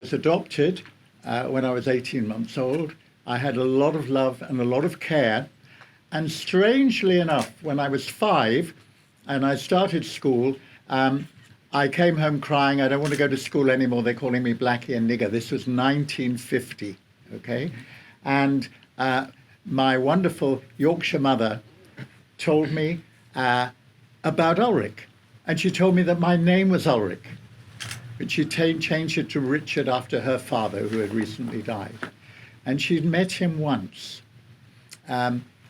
was adopted when I was 18 months old. I had a lot of love and a lot of care. And strangely enough, when I was 5 and I started school, I came home crying, I don't want to go to school anymore. They're calling me Blackie and nigger. This was 1950, okay? And my wonderful Yorkshire mother told me about Ulric. And she told me that my name was Ulric, but she changed it to Richard after her father, who had recently died. And she'd met him once.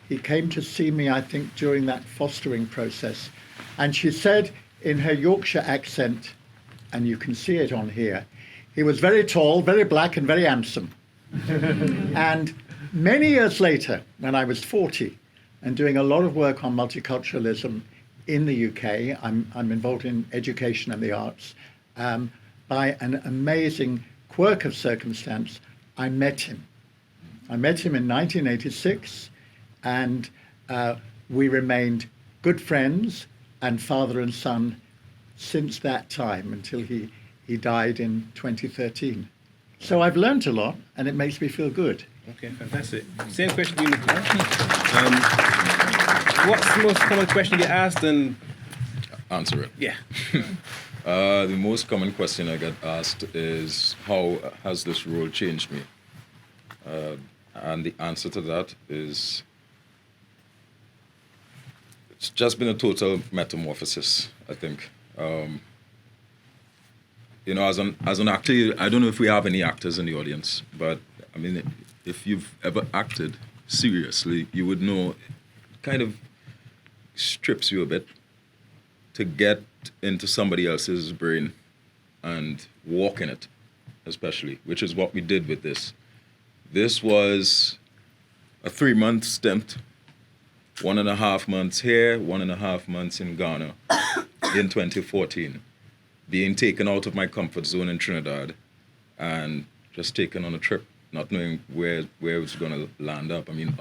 He came to see me, I think, during that fostering process. And she said in her Yorkshire accent, and you can see it on here, he was very tall, very black, and very handsome. And many years later, when I was 40, and doing a lot of work on multiculturalism in the UK, I'm involved in education and the arts, by an amazing quirk of circumstance, I met him. I met him in 1986, and we remained good friends and father and son since that time until he died in 2013. So I've learned a lot, and it makes me feel good. Okay, fantastic. Same question to you, Nickolai. What's the most common question you get asked? And answer it. Yeah. The most common question I get asked is, how has this role changed me? And the answer to that is, it's just been a total metamorphosis, I think. You know, as an actor, I don't know if we have any actors in the audience, but I mean, if you've ever acted seriously, you would know it kind of strips you a bit to get into somebody else's brain and walk in it, especially, which is what we did with this. This was a 3-month stint, 1.5 months here, 1.5 months in Ghana in 2014, being taken out of my comfort zone in Trinidad and just taken on a trip, not knowing where it was going to land up. I mean,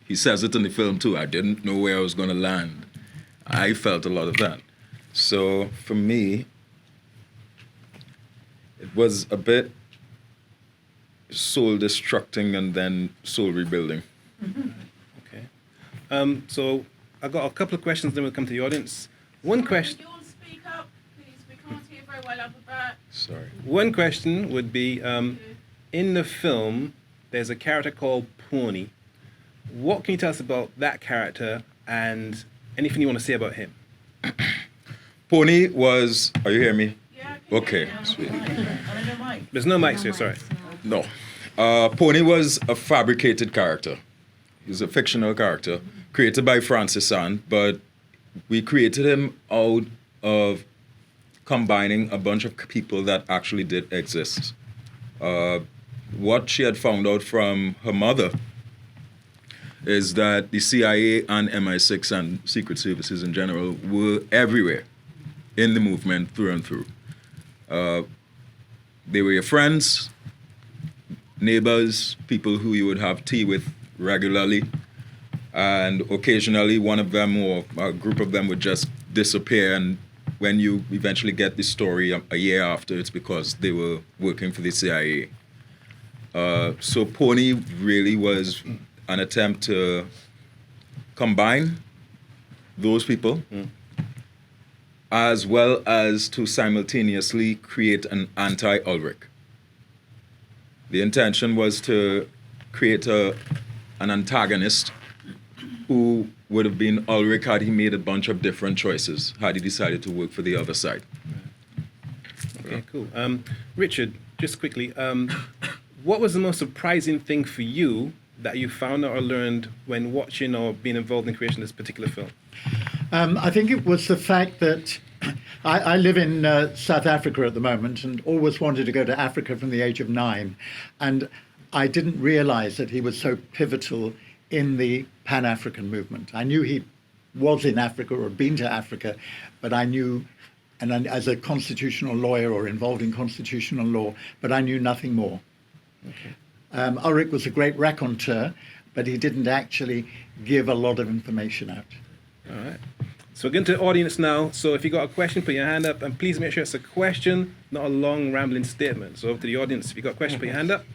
he says it in the film too, I didn't know where I was going to land. I felt a lot of that. So for me, it was a bit soul destructing and then soul rebuilding. Okay. So I've got a couple of questions, then we'll come to the audience. One question. Could you all speak up, please? We can't hear very well up the back. Sorry. One question would be, in the film, there's a character called Pony. What can you tell us about that character and anything you want to say about him? Pony was, are you hearing me? Yeah. Okay, sweet. There's no mics here, sorry. No. Pony was a fabricated character. He's a fictional character created by Francis Sand, but we created him out of combining a bunch of people that actually did exist. What she had found out from her mother is that the CIA and MI6 and secret services in general were everywhere in the movement through and through. They were your friends, neighbors, people who you would have tea with regularly, and occasionally one of them or a group of them would just disappear, and when you eventually get the story a year after, it's because they were working for the CIA. So Pony really was an attempt to combine those people as well as to simultaneously create an anti-Ulric. The intention was to create an antagonist who would have been Ulric had he made a bunch of different choices, had he decided to work for the other side. Okay, cool. Richard, just quickly, what was the most surprising thing for you that you found out or learned when watching or being involved in the creation of this particular film? I think it was the fact that I live in South Africa at the moment and always wanted to go to Africa from the age of 9. And I didn't realize that he was so pivotal in the Pan-African movement. I knew he was in Africa or had been to Africa, but I knew, and as a constitutional lawyer or involved in constitutional law, but I knew nothing more. Okay. Ulric was a great raconteur, but he didn't actually give a lot of information out. All right. So we're going to the audience now. So if you got a question, put your hand up, and please make sure it's a question, not a long rambling statement. So over to the audience, if you got a question, put your hand up.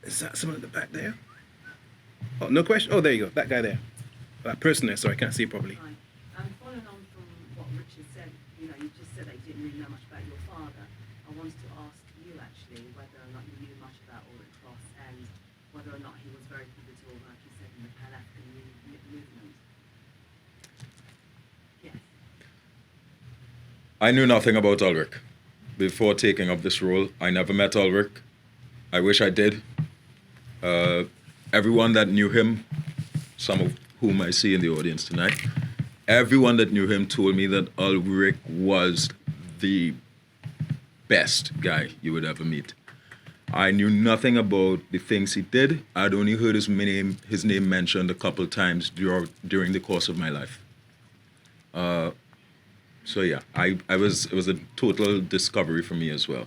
Is that someone at the back there? Oh, no question? Oh, there you go. That guy there. That person there. Sorry, I can't see it properly. Hi. Following on from what Richard said, you just said that you didn't really know much about your father. I wanted to ask you actually whether or not you knew much about Ulric Cross and whether or not he was very pivotal, like you said, in the Pan-African movement. Yes. I knew nothing about Ulric before taking up this role. I never met Ulric. I wish I did. Everyone that knew him, some of whom I see in the audience tonight, everyone that knew him told me that Ulric was the best guy you would ever meet. I knew nothing about the things he did. I'd only heard his name mentioned a couple times during the course of my life. So yeah, it was a total discovery for me as well.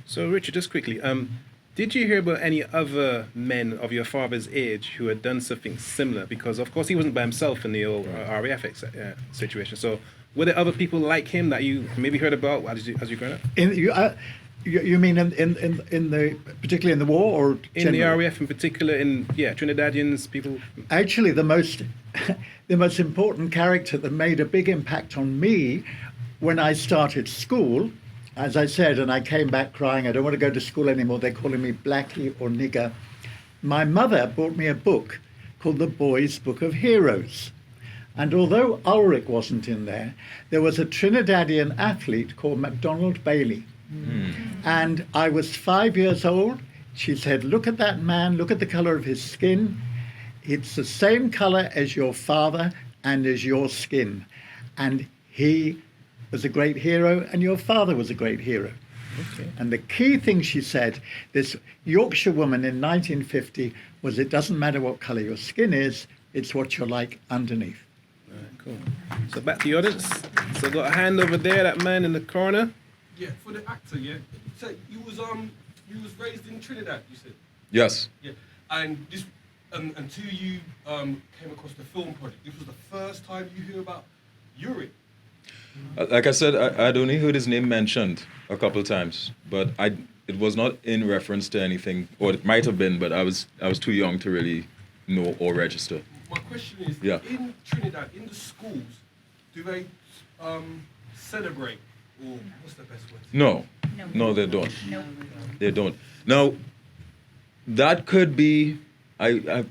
So Richard, just quickly, did you hear about any other men of your father's age who had done something similar? Because of course he wasn't by himself in the old RAF situation. So were there other people like him that you maybe heard about as you grown up? You mean in the particularly in the war or In the generally? RAF in particular, Trinidadians, people. Actually, the most important character that made a big impact on me when I started school, as I said, and I came back crying, I don't want to go to school anymore, they're calling me Blackie or nigger. My mother bought me a book called The Boys' Book of Heroes. And although Ulric wasn't in there, there was a Trinidadian athlete called MacDonald Bailey. And I was 5 years old. She said, look at that man, look at the color of his skin. It's the same color as your father and as your skin. And he was a great hero, and your father was a great hero. Okay. And the key thing she said, this Yorkshire woman in 1950, was it doesn't matter what color your skin is, it's what you're like underneath. Cool. So back to the audience. So got a hand over there, that man in the corner. Yeah, for the actor, yeah. So you was raised in Trinidad, you said. Yes. Yeah, and this until you came across the film project, this was the first time you hear about Ulric. Like I said, I'd only heard his name mentioned a couple times, but it was not in reference to anything, or it might have been, but I was too young to really know or register. My question is, Yeah. in Trinidad, in the schools, do they celebrate, or what's the best word? No, they don't. They don't. Now, that could be, I've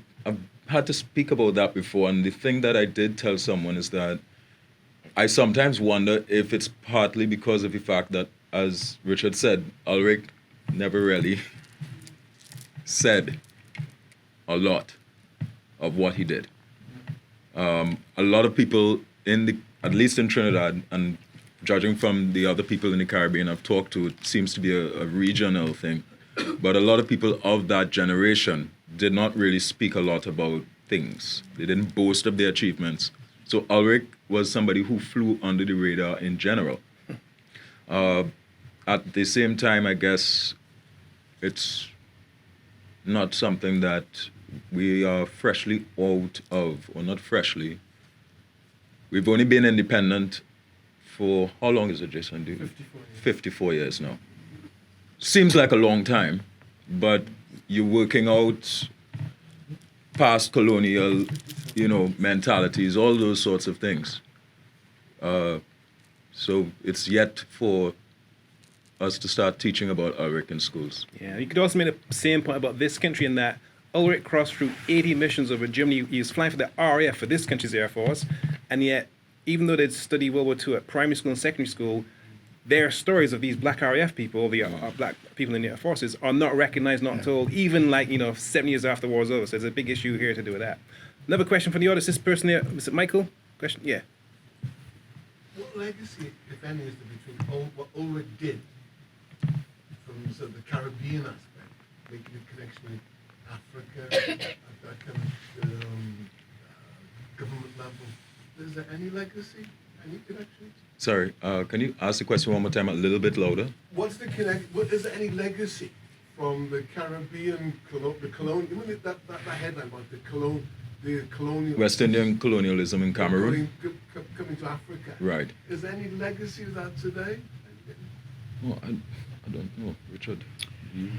had to speak about that before, and the thing that I did tell someone is that I sometimes wonder if it's partly because of the fact that, as Richard said, Ulric never really said a lot of what he did. A lot of people at least in Trinidad, and judging from the other people in the Caribbean I've talked to, it seems to be a regional thing. But a lot of people of that generation did not really speak a lot about things. They didn't boast of their achievements. So Ulric was somebody who flew under the radar in general. At the same time, I guess it's not something that we are freshly out of, or not freshly. We've only been independent for, how long is it, Jason? 54 years. 54 years now. Seems like a long time, but you're working out past colonial, mentalities, all those sorts of things. So it's yet for us to start teaching about Ulric in schools. Yeah, you could also make the same point about this country in that Ulric Cross through 80 missions over Germany. He was flying for the RAF, for this country's Air Force, and yet, even though they'd studied World War II at primary school and secondary school, their stories of these black RAF people, the black people in the Air Forces, are not recognized, not told, even 7 years after the war is over. So there's a big issue here to do with that. Another question from the audience. This person here, is it Michael? Question? Yeah. What legacy, if any, is there between what Ulric did from sort of the Caribbean aspect, making a connection with Africa, at that kind of government level? Is there any legacy, any connections? Sorry, can you ask the question one more time, a little bit louder? What's the is there any legacy from the Caribbean, the colonial, that headline about the the colonial West Indian colonialism in Cameroon. coming to Africa. Right. Is there any legacy of that today? Well, I don't know, Richard. You...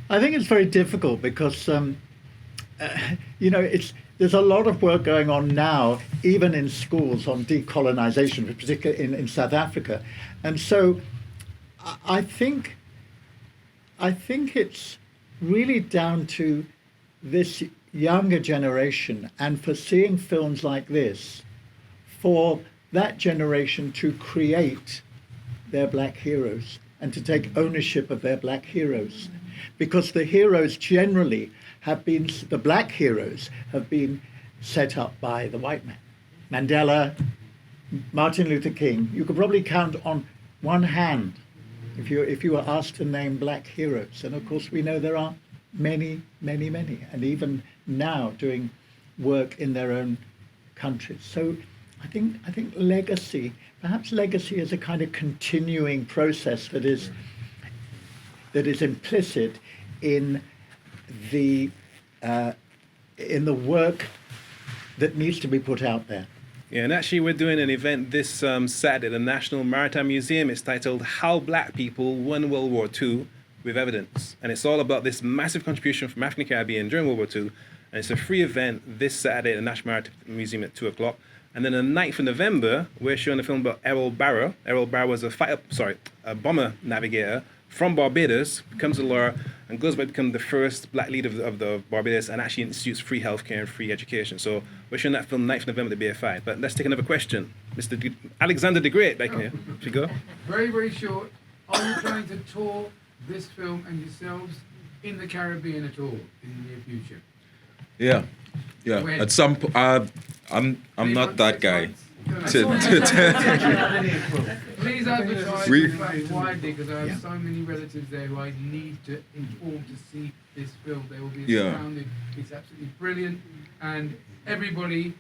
I think it's very difficult because, you know, there's a lot of work going on now, even in schools, on decolonization, particularly in South Africa. And so I think it's really down to this younger generation and for seeing films like this, for that generation to create their black heroes and to take ownership of their black heroes. Because the heroes generally have been, the black heroes have been set up by the white man. Mandela, Martin Luther King, you could probably count on one hand if you were asked to name black heroes. And of course we know there are many, many, many, and even now doing work in their own countries. So I think legacy, perhaps legacy is a kind of continuing process that is implicit in the work that needs to be put out there. Yeah, and actually we're doing an event this Saturday at the National Maritime Museum. It's titled How Black People Won World War II with Evidence. And it's all about this massive contribution from African Caribbean during World War II. And it's a free event this Saturday at the National Maritime Museum at 2 o'clock. And then on the 9th of November, we're showing a film about Errol Barrow. Errol Barrow was a bomber navigator from Barbados, becomes a lawyer, and goes by to become the first black leader of the Barbados, and actually institutes free healthcare and free education. So we're showing that film 9th of November at the BFI. But let's take another question. Mr. Alexander the Great, back here. Should we go? Very, very short. Are you trying to tour this film and yourselves in the Caribbean at all in the near future? Yeah. When? At some point, I'm 3 not months, that 6 guy. months? Please advertise the fact widely, because I have so many relatives there who I need to inform to see this film. They will be astounded. It's absolutely brilliant, and everybody,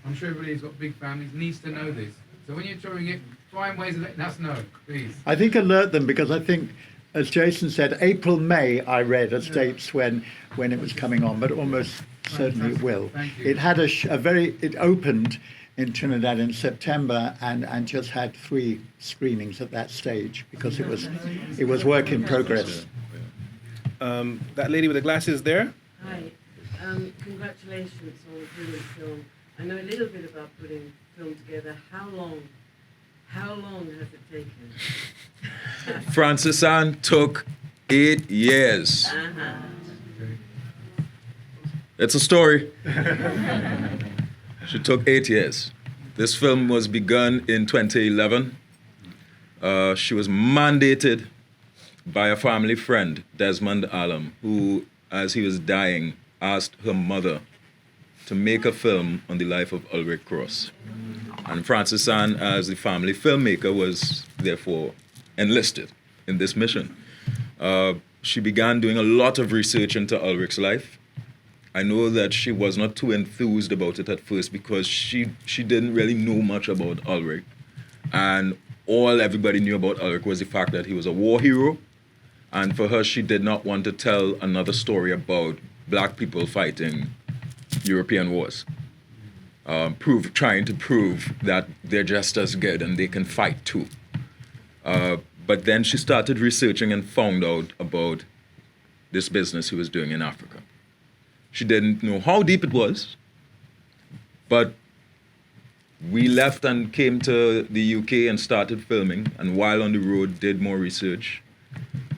I'm sure everybody who's got big families, needs to know this. So when you're touring it, find ways of letting us know, please. I think alert them, because I think, as Jason said, April, May, I read as dates when it was coming on, but almost certainly it will. Thank you. It had it opened in Trinidad in September and just had 3 screenings at that stage, because it was work in progress. That lady with the glasses there. Hi. Congratulations on a brilliant film. I know a little bit about putting film together. How long has it taken? Francis Ann took 8 years. Uh-huh. It's a story. She took 8 years. This film was begun in 2011. She was mandated by a family friend, Desmond Allam, who, as he was dying, asked her mother to make a film on the life of Ulric Cross. And Francis Ann, as the family filmmaker, was therefore enlisted in this mission. She began doing a lot of research into Ulric's life. I know that she was not too enthused about it at first, because she didn't really know much about Ulric. And all everybody knew about Ulric was the fact that he was a war hero. And for her, she did not want to tell another story about black people fighting European wars. Trying to prove that they're just as good and they can fight too. But then she started researching and found out about this business he was doing in Africa. She didn't know how deep it was, but we left and came to the UK and started filming, and while on the road did more research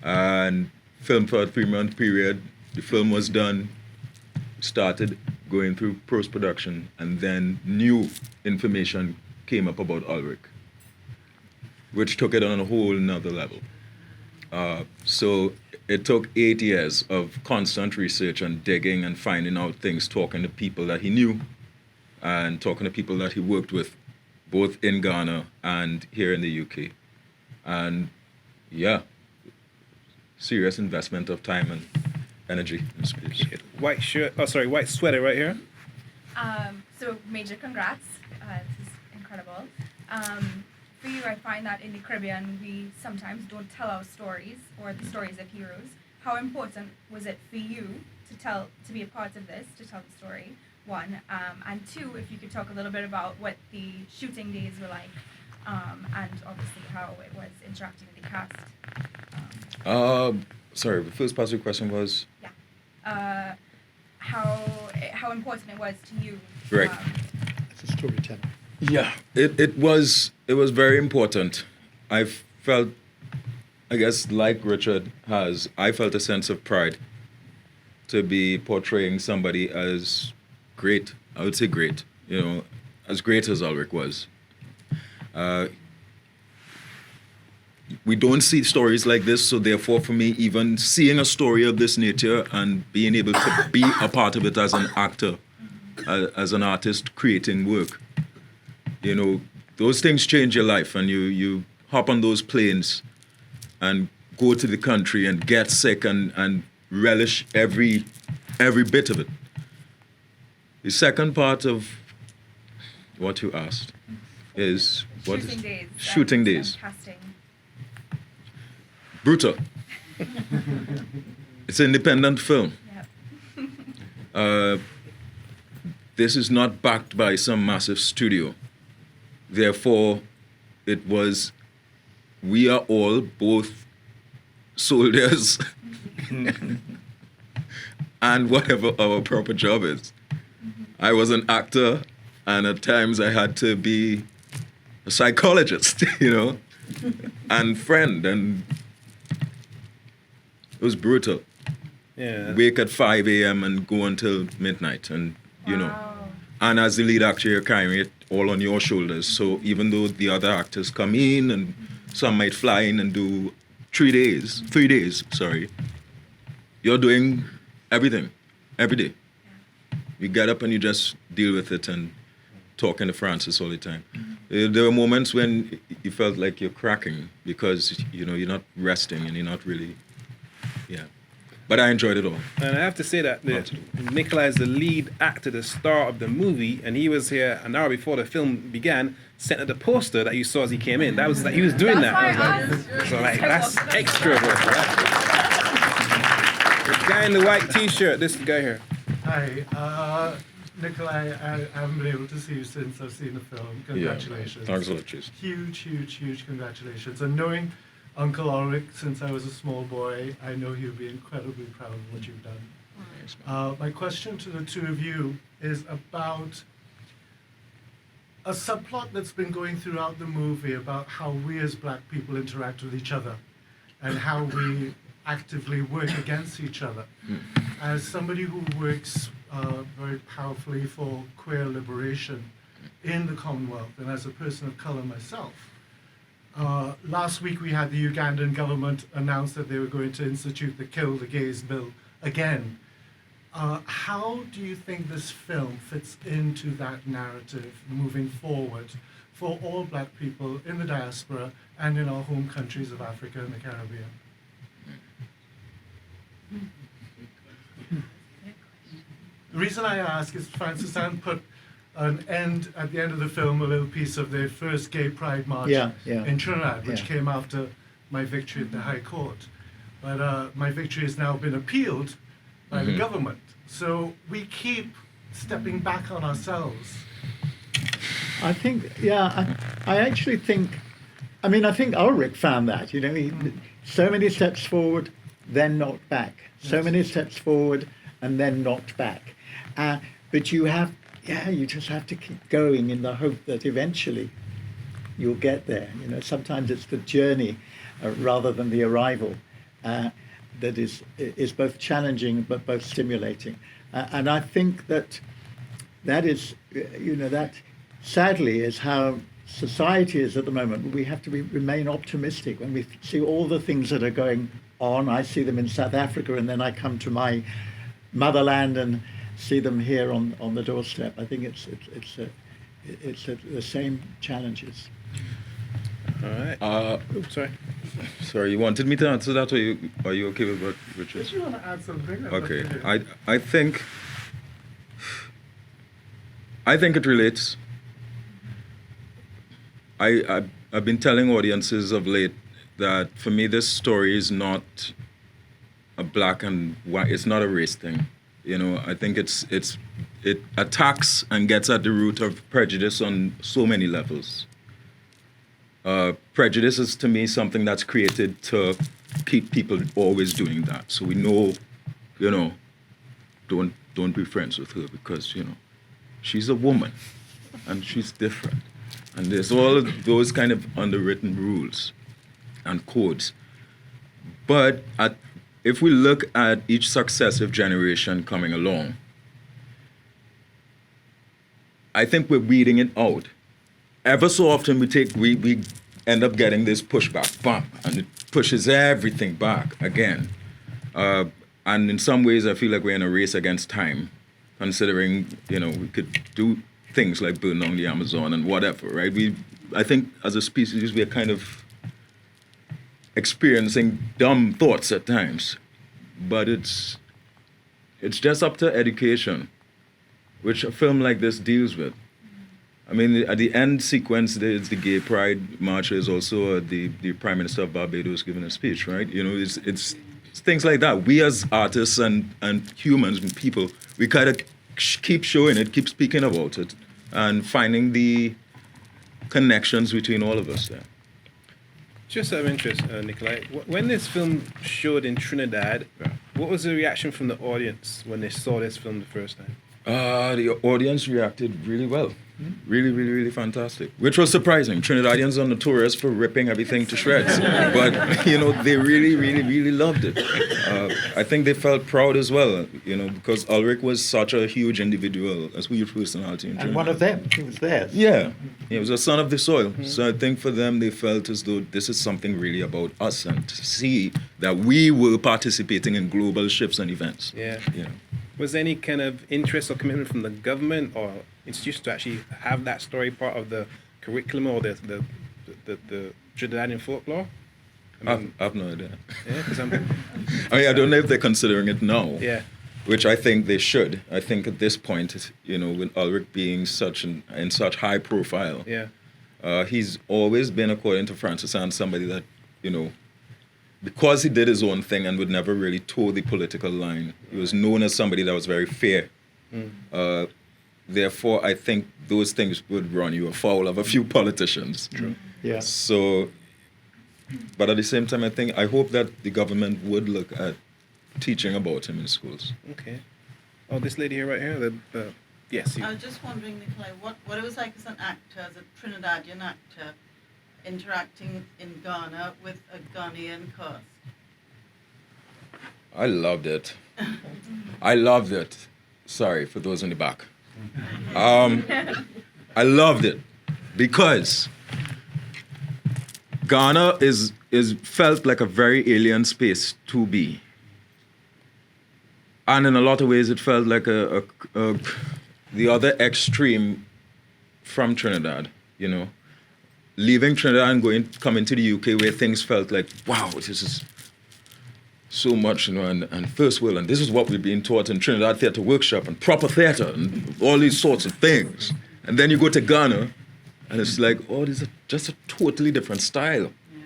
and filmed for a 3-month period. The film was done, started going through post-production, and then new information came up about Ulric, which took it on a whole nother level. So it took 8 years of constant research and digging and finding out things, talking to people that he knew and talking to people that he worked with, both in Ghana and here in the UK. And yeah, serious investment of time and energy and space. White shirt, white sweater right here. So major congrats. This is incredible. For you, I find that in the Caribbean, we sometimes don't tell our stories or the stories of heroes. How important was it for you to be a part of this, to tell the story, one, and two, if you could talk a little bit about what the shooting days were like, and obviously how it was interacting with the cast. Sorry, the first part of your question was? How important it was to you. Right. As a storyteller. Yeah, it was very important. I felt, I guess, like Richard has, I felt a sense of pride to be portraying somebody as great. I would say great, as great as Ulric was. We don't see stories like this, so therefore for me, even seeing a story of this nature and being able to be a part of it as an actor, as an artist creating work, those things change your life, and you hop on those planes and go to the country and get sick and relish every bit of it. The second part of what you asked is what? Shooting days. Shooting days. Casting. Brutal. It's an independent film. Yep. This is not backed by some massive studio. Therefore, we are all both soldiers and whatever our proper job is. I was an actor, and at times I had to be a psychologist, and friend, and it was brutal. Yeah. Wake at 5 a.m. and go until midnight, and Wow. and as the lead actor, you're carrying it all on your shoulders. So even though the other actors come in and some might fly in and do 3 days, you're doing everything, every day. You get up and you just deal with it and talking to Francis all the time. There were moments when you felt like you're cracking because, you're not resting and you're not really, But I enjoyed it all. And I have to say that Nickolai is the lead actor, the star of the movie, and he was here an hour before the film began, sent at the poster that you saw as he came in. That was like he was doing that's extra work, right? The guy in the white T-shirt, this guy here. Hi, Nickolai, I haven't been able to see you since I've seen the film. Congratulations. Yeah, thanks a lot, cheers. Huge congratulations. And knowing Uncle Ulric since I was a small boy, I know he'll be incredibly proud of what you've done. My question to the two of you is about a subplot that's been going throughout the movie about how we as black people interact with each other and how we actively work against each other. As somebody who works very powerfully for queer liberation in the Commonwealth, and as a person of color myself, last week we had the Ugandan government announce that they were going to institute the Kill the Gays bill again. How do you think this film fits into that narrative moving forward for all black people in the diaspora and in our home countries of Africa and the Caribbean? The reason I ask is Francis Ann put at the end of the film, a little piece of their first gay pride march in Trinidad, which came after my victory at the High Court. But my victory has now been appealed by the government. So we keep stepping back on ourselves. I think, I actually think, I think Ulric found that, so many steps forward, then knocked back. So many steps forward and then knocked back. But you just have to keep going in the hope that eventually you'll get there. Sometimes it's the journey rather than the arrival that is both challenging but both stimulating. And I think that is, that sadly is how society is at the moment. We have to remain optimistic when we see all the things that are going on. I see them in South Africa, and then I come to my motherland and see them here on the doorstep. I think it's the same challenges. All right. Sorry, you wanted me to answer that, or are you okay with what Richard? If you want to add something. Okay, I think it relates. I've been telling audiences of late that for me this story is not a black and white. It's not a race thing. I think it's it attacks and gets at the root of prejudice on so many levels. Prejudice is, to me, something that's created to keep people always doing that. So we know, you know, don't be friends with her because, you know, she's a woman and she's different. And there's all of those kind of underwritten rules and codes. But if we look at each successive generation coming along, I think we're weeding it out. Ever so often we end up getting this pushback, bam, and it pushes everything back again. And in some ways, I feel like we're in a race against time, considering, you know, we could do things like burn down the Amazon and whatever, right? I think as a species, we're kind of experiencing dumb thoughts at times, but it's just up to education, which a film like this deals with. I mean, at the end sequence, there's the Gay Pride March. There's also the Prime Minister of Barbados giving a speech, right? You know, it's things like that. We as artists and humans and people, we kind of keep showing it, keep speaking about it, and finding the connections between all of us there. Just out of interest, Nickolai, when this film showed in Trinidad, what was the reaction from the audience when they saw this film the first time? The audience reacted really well. Really, really, really fantastic. Which was surprising. Trinidadians are notorious for ripping everything to shreds. But, you know, they really, really, really loved it. I think they felt proud as well, you know, because Ulric was such a huge individual, a huge personality in Trinidad. And one of them, he was theirs. Yeah, he was a son of the soil. Mm-hmm. So I think for them, they felt as though this is something really about us, and to see that we were participating in global shifts and events. Yeah. You know. Was there any kind of interest or commitment from the government or institutions to actually have that story part of the curriculum or the Trinidadian folklore? I've no idea. Yeah, because I don't know if they're considering it now. Yeah. Which I think they should. I think at this point, you know, with Ulric being in such high profile, he's always been, according to Francis, and somebody that, you know, because he did his own thing and would never really toe the political line, he was known as somebody that was very fair. Therefore, I think those things would run you afoul of a few politicians. True. Yeah. So, but at the same time, I hope that the government would look at teaching about him in schools. Okay. Oh, this lady here, right here. Yes. I was just wondering, Nickolai, what it was like as an actor, as a Trinidadian actor, interacting in Ghana with a Ghanaian cast. I loved it. I loved it. Sorry for those in the back. I loved it because Ghana is felt like a very alien space to be. And in a lot of ways, it felt like the other extreme from Trinidad, you know. Leaving Trinidad and coming to the UK where things felt like, wow, this is so much, you know, and first world, and this is what we're being taught in Trinidad Theatre Workshop and proper theatre and all these sorts of things. And then you go to Ghana and it's like, oh, this is just a totally different style. Yeah.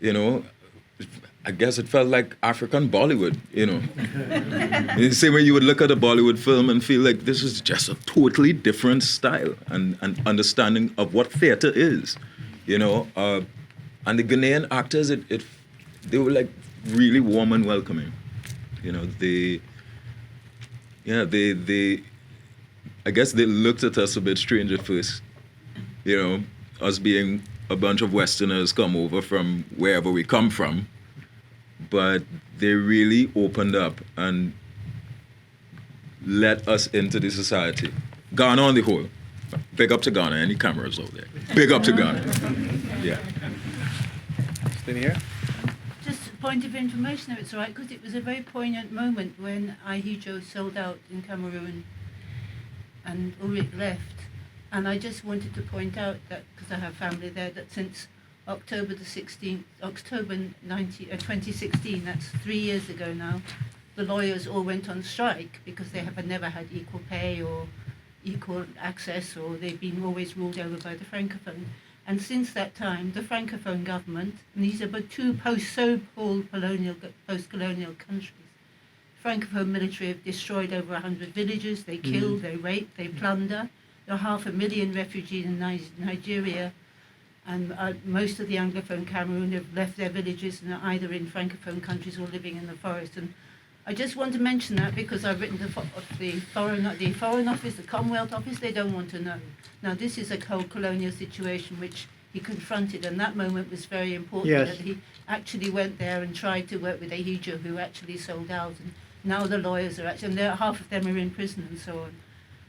You know, I guess it felt like African Bollywood, you know. The same way you would look at a Bollywood film and feel like this is just a totally different style and understanding of what theatre is, you know. And the Ghanaian actors, they were like really warm and welcoming, you know. I guess they looked at us a bit strange at first, you know, us being a bunch of Westerners come over from wherever we come from. But they really opened up and let us into the society. Ghana on the whole. Big up to Ghana, any cameras out there. Big up to Ghana. Yeah. Stay here. Just a point of information, if it's all right, because it was a very poignant moment when Ihijo sold out in Cameroon and Ulric left. And I just wanted to point out that, because I have family there, that since October 2016, that's 3 years ago now, the lawyers all went on strike because they have never had equal pay or equal access, or they've been always ruled over by the Francophone. And since that time, the Francophone government, and these are but two post-colonial countries, Francophone military have destroyed over 100 villages. They kill, they rape, they plunder. There are 500,000 refugees in Nigeria, and most of the Anglophone Cameroon have left their villages and are either in Francophone countries or living in the forest. And I just want to mention that because I've written to the Foreign Office, the Commonwealth Office. They don't want to know. Now, this is a whole colonial situation which he confronted, and that moment was very important. Yes. That he actually went there and tried to work with Ahijo, who actually sold out, and now the lawyers are actually, and half of them are in prison and so on.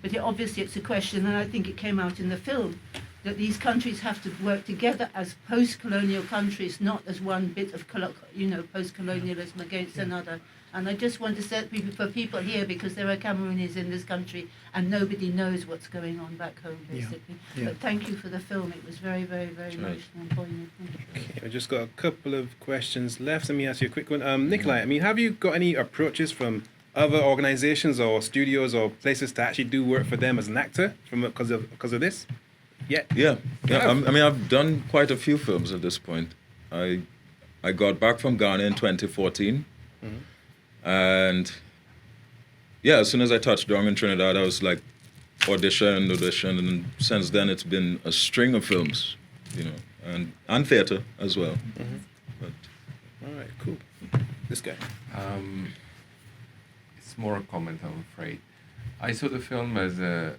But obviously it's a question, and I think it came out in the film, that these countries have to work together as post-colonial countries, not as one bit of post-colonialism against another. And I just want to set for people here, because there are Cameroonians in this country and nobody knows what's going on back home, basically. Yeah. But thank you for the film. It was very, very, very emotional and poignant. Thank you. Okay, I've just got a couple of questions left. Let me ask you a quick one. Nickolai, I mean, have you got any approaches from other organizations or studios or places to actually do work for them as an actor because of this? Yeah. Yeah. I mean, I've done quite a few films at this point. I got back from Ghana in 2014. Mm-hmm. And yeah, as soon as I touched down in Trinidad, I was like audition, and since then it's been a string of films, and theater as well. Mm-hmm. But all right, cool. This guy. It's more a comment, I'm afraid. I saw the film as a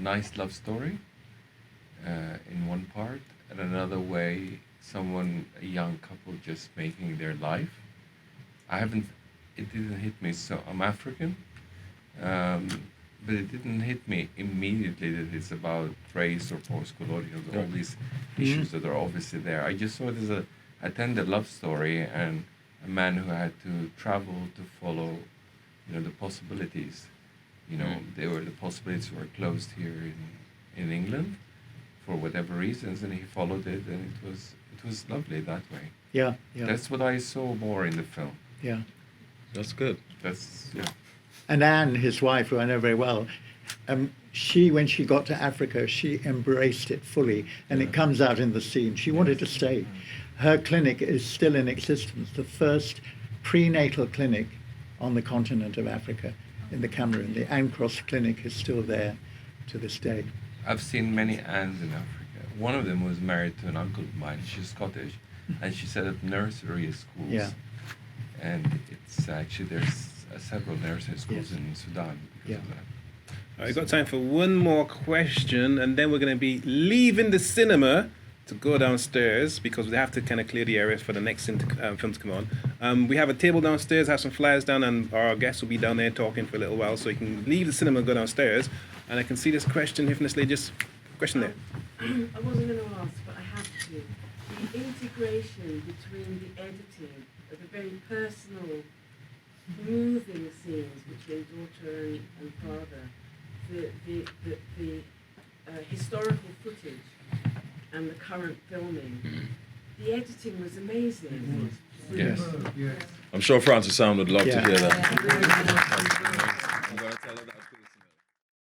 nice love story in one part, and another way, a young couple just making their life. It didn't hit me, so I'm African, but it didn't hit me immediately that it's about race or post-colonial, all these issues that are obviously there. I just saw it as a tender love story, and a man who had to travel to follow, the possibilities. The possibilities were closed here in England for whatever reasons, and he followed it, and it was lovely that way. Yeah. That's what I saw more in the film. Yeah. That's good. Yeah. And Anne, his wife, who I know very well, when she got to Africa, she embraced it fully, and it comes out in the scene. She wanted to stay. Her clinic is still in existence, the first prenatal clinic on the continent of Africa, in the Cameroon. The Ulric Cross clinic is still there to this day. I've seen many Annes in Africa. One of them was married to an uncle of mine. She's Scottish, and she set up nursery schools. Yeah. And it's actually, there's several nursery schools in Sudan because of that. All right, we've got time for one more question, and then we're going to be leaving the cinema to go downstairs because we have to kind of clear the area for the next film to come on. We have a table downstairs, have some flyers down, and our guests will be down there talking for a little while, so you can leave the cinema and go downstairs. And I can see this question here from this lady. Just question there. I wasn't going to ask, but I have to. The integration between the editing of the very personal, moving scenes between daughter and father, the historical footage and the current filming. The editing was amazing. Yes. I'm sure Francis Sam would love to hear that. Yeah. I'm going to tell her that.